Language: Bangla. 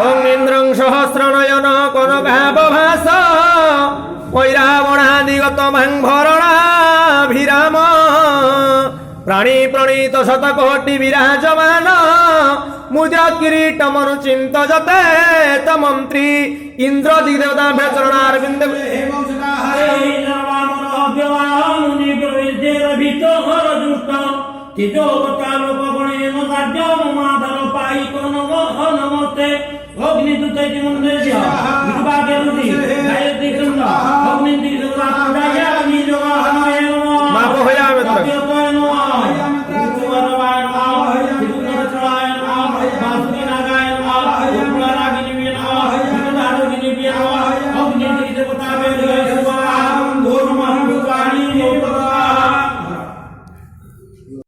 ওং ইন্দ্রং সহস্রনয়ন কনকাবভাস ঐরাবণাদিগত মাং ভরণাভিরাম প্রাণী প্রণীত শতকোটি বিরাজমান মুদ্রা কিরীট মনুচিন্ত যতে তমন্ত্রী ইন্দ্রদিদেবতা ভেচরণারবিন্দে অগ্নিদূত